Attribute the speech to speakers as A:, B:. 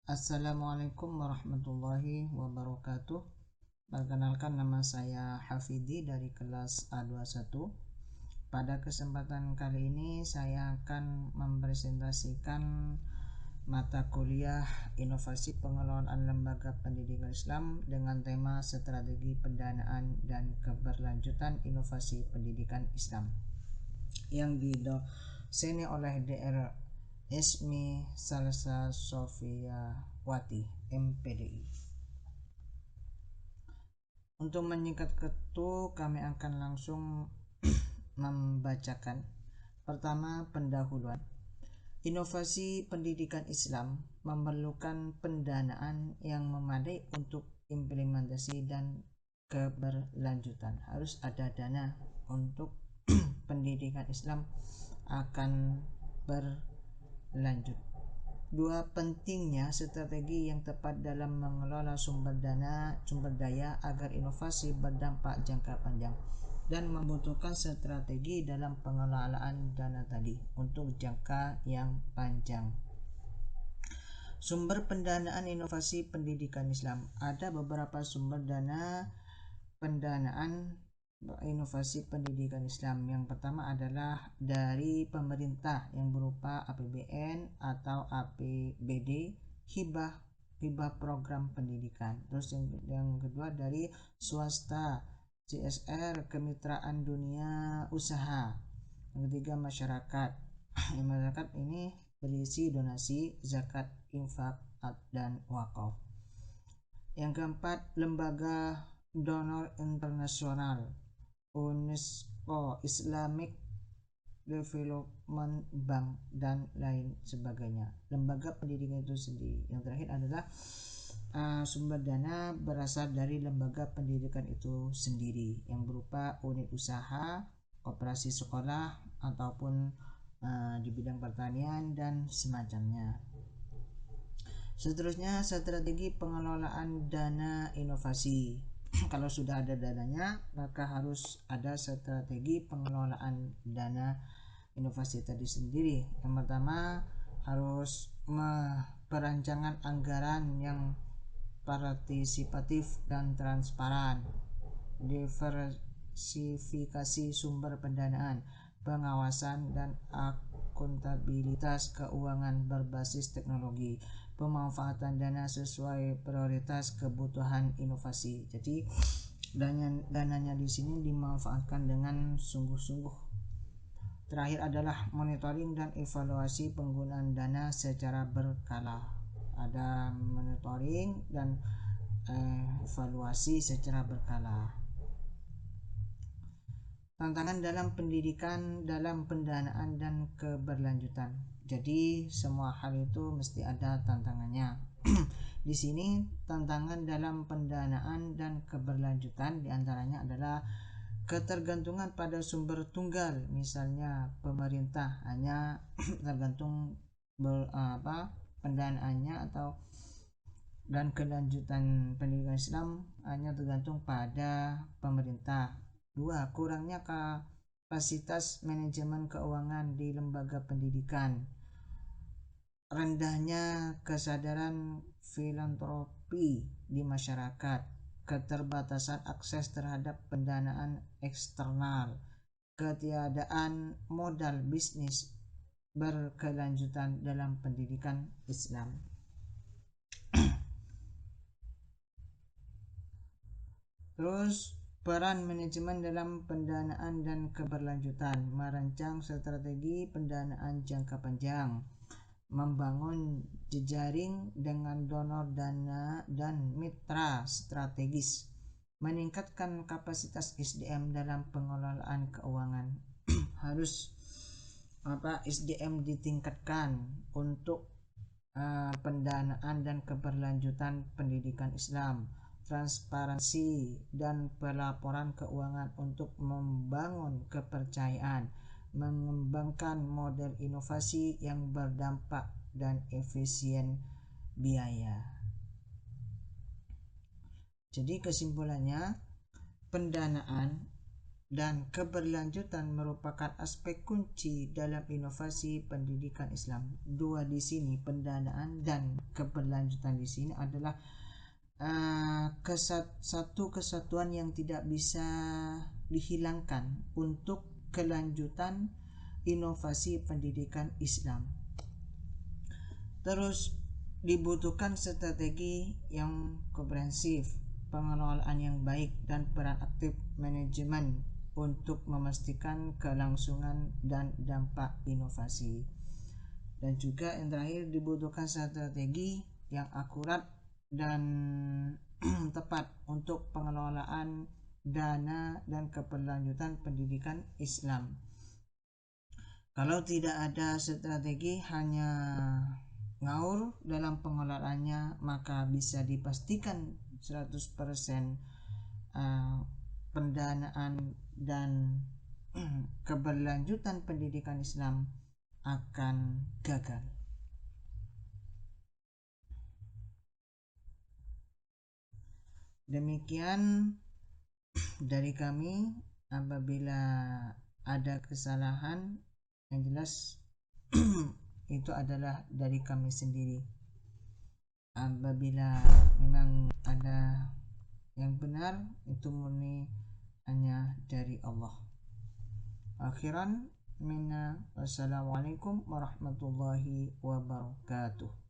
A: Assalamualaikum warahmatullahi wabarakatuh. Perkenalkan, nama saya Hafidi dari kelas A21. Pada kesempatan kali ini saya akan mempresentasikan mata kuliah Inovasi Pengelolaan Lembaga Pendidikan Islam dengan tema Strategi Pendanaan dan Keberlanjutan Inovasi Pendidikan Islam, yang didoseni oleh Dr. Ismi Salsa Sofiawati, MPDI. Untuk menyingkat ketu, kami akan langsung membacakan. Pertama, pendahuluan. Inovasi pendidikan Islam memerlukan pendanaan yang memadai untuk implementasi dan keberlanjutan. Harus ada dana untuk pendidikan Islam akan berlanjut. Dua, pentingnya strategi yang tepat dalam mengelola sumber daya agar inovasi berdampak jangka panjang, dan membutuhkan strategi dalam pengelolaan dana tadi untuk jangka yang panjang. Sumber pendanaan inovasi pendidikan Islam. Ada beberapa sumber pendanaan inovasi pendidikan Islam. Yang pertama adalah dari pemerintah yang berupa APBN atau APBD, hibah program pendidikan. Terus yang kedua dari swasta, CSR, kemitraan dunia usaha. Yang ketiga masyarakat. Masyarakat ini berisi donasi, zakat, infak, dan wakaf. Yang keempat, lembaga donor internasional, UNESCO, Islamic Development Bank, dan lain sebagainya. Lembaga pendidikan itu sendiri. Yang terakhir adalah sumber dana berasal dari lembaga pendidikan itu sendiri, yang berupa unit usaha, koperasi sekolah, ataupun di bidang pertanian dan semacamnya. Seterusnya, strategi pengelolaan dana inovasi. Kalau sudah ada dananya, maka harus ada strategi pengelolaan dana inovasi tadi sendiri. Yang pertama, harus perancangan anggaran yang partisipatif dan transparan, diversifikasi sumber pendanaan, pengawasan dan akuntabilitas keuangan berbasis teknologi, pemanfaatan dana sesuai prioritas kebutuhan inovasi. Jadi dananya di sini dimanfaatkan dengan sungguh-sungguh. Terakhir adalah monitoring dan evaluasi penggunaan dana secara berkala. Ada monitoring dan evaluasi secara berkala. Tantangan dalam pendidikan, dalam pendanaan dan keberlanjutan. Jadi semua hal itu mesti ada tantangannya. Di sini tantangan dalam pendanaan dan keberlanjutan diantaranya adalah ketergantungan pada sumber tunggal. Misalnya pemerintah hanya tergantung pendanaannya dan kelanjutan pendidikan Islam hanya tergantung pada pemerintah. Dua, kurangnya kapasitas manajemen keuangan di lembaga pendidikan. Rendahnya kesadaran filantropi di masyarakat. Keterbatasan akses terhadap pendanaan eksternal. Ketiadaan modal bisnis berkelanjutan dalam pendidikan Islam. Terus, peran manajemen dalam pendanaan dan keberlanjutan. Merancang strategi pendanaan jangka panjang, membangun jejaring dengan donor dana dan mitra strategis, meningkatkan kapasitas SDM dalam pengelolaan keuangan. Harus SDM ditingkatkan untuk pendanaan dan keberlanjutan pendidikan Islam. Transparansi dan pelaporan keuangan untuk membangun kepercayaan, mengembangkan model inovasi yang berdampak dan efisien biaya. Jadi kesimpulannya, pendanaan dan keberlanjutan merupakan aspek kunci dalam inovasi pendidikan Islam. Dua di sini, pendanaan dan keberlanjutan di sini adalah satu kesatuan yang tidak bisa dihilangkan untuk kelanjutan inovasi pendidikan Islam. Terus dibutuhkan strategi yang komprehensif, pengelolaan yang baik, dan peran aktif manajemen untuk memastikan kelangsungan dan dampak inovasi. Dan juga yang terakhir, dibutuhkan strategi yang akurat dan tepat untuk pengelolaan dana dan keberlanjutan pendidikan Islam. Kalau tidak ada strategi, hanya ngaur dalam pengelolaannya, maka bisa dipastikan 100% pendanaan dan keberlanjutan pendidikan Islam akan gagal. Demikian dari kami. Apabila ada kesalahan, yang jelas itu adalah dari kami sendiri. Apabila memang ada yang benar, itu murni hanya dari Allah. Akhiran minna, wassalamualaikum warahmatullahi wabarakatuh.